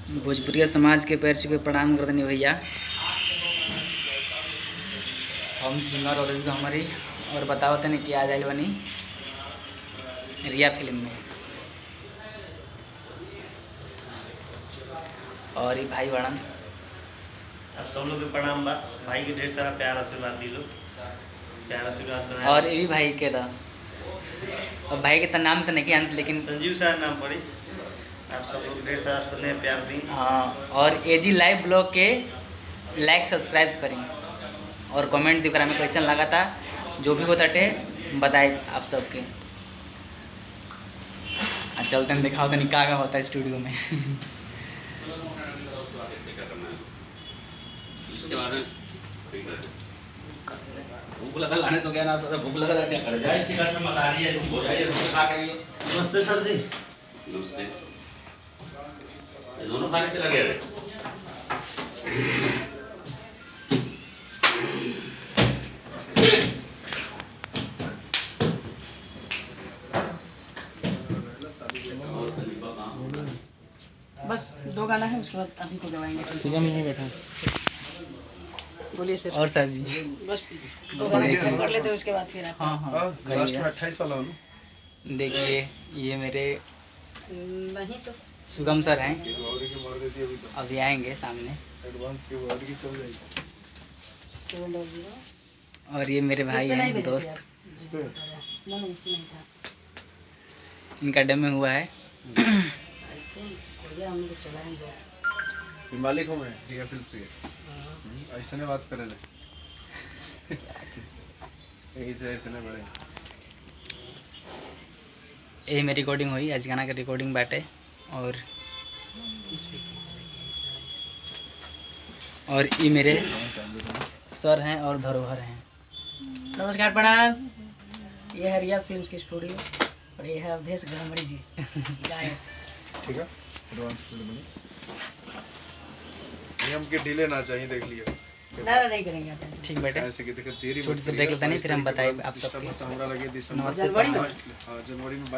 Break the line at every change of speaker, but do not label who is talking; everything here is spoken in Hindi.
भोजपुरिया समाज के पैर छू के प्रणाम कर देनी भैया। हम सिंगर और हमारी और बताओ तनी कि आ जाए बनी रिया फिल्म में। और ये भाई बड़न
आप सब लोग के प्रणाम बा। भाई के ढेर सारा प्यार आशीर्वाद दिलो, प्यार आशीर्वाद बनाए।
और ये भी भाई के था, और भाई के तो नाम तो नहीं अंत, लेकिन
संजीव सर नाम पड़ी। आप सब लोग ढेर सारा स्नेह प्यार दी।
हाँ, और एजी लाइव ब्लॉग के लाइक सब्सक्राइब करें और कमेंट दिखा में कैसा लगा था, जो भी होता टे बताए आप सबके। चलते हैं दिखाओ तो क्या होता है स्टूडियो में।
भूख लगा लाने तो क्या ना सर, भूख लगा क्या कर जाए इसी घर में मसा रही है, इसकी हो जाए रोटी खा के।
नमस्ते सर जी।
नमस्ते। ये दोनों खाने चला गया रे।
बस 2 गाना है, उसके बाद अभी को गवाएंगे।
ठीक है, मैं यहीं बैठा।
बोलिए सर।
और सर जी
बस 2 गाना कर लेते हैं, उसके बाद फिर आप।
हाँ
लास्ट में 28 वाला
देखिए, ये मेरे
नहीं तो
सुगम सर हैं,
मार देती अभी तो
अभी आएंगे सामने।
एडवांस के बाद की चल जाएगी
700।
और ये मेरे भाई हैं, दोस्त,
इस पे
नहीं इसमें नहीं था।
इनका डेमो हुआ है।
ऐसे कोई हम लोग चलाएंगे।
ये मालिक हूं मैं, रिया फिल्म से। ऐसे ने बात करे ले ऐसे ऐसे ने बड़े।
ये मेरी रिकॉर्डिंग हुई, आज गाना का रिकॉर्डिंग बाटे। और ये मेरे सर हैं और धरोहर हैं।
नमस्कार प्रणाम। ये है रिया फिल्म्स की स्टूडियो और ये है अवधेश गामड़ी जी गायक।
ठीक है, एडवांस कर ले। नियम के डिले ना चाहिए, देख लियो।
ना नहीं करेंगे आप ऐसे।
ठीक बेटे,
ऐसे की देख तेरी
छोटी सी ब्रेक लेता नहीं, फिर हम बताए आप सबके।
हमरा लगे दिसंबर
नमस्ते
जनवरी में।
हां जनवरी में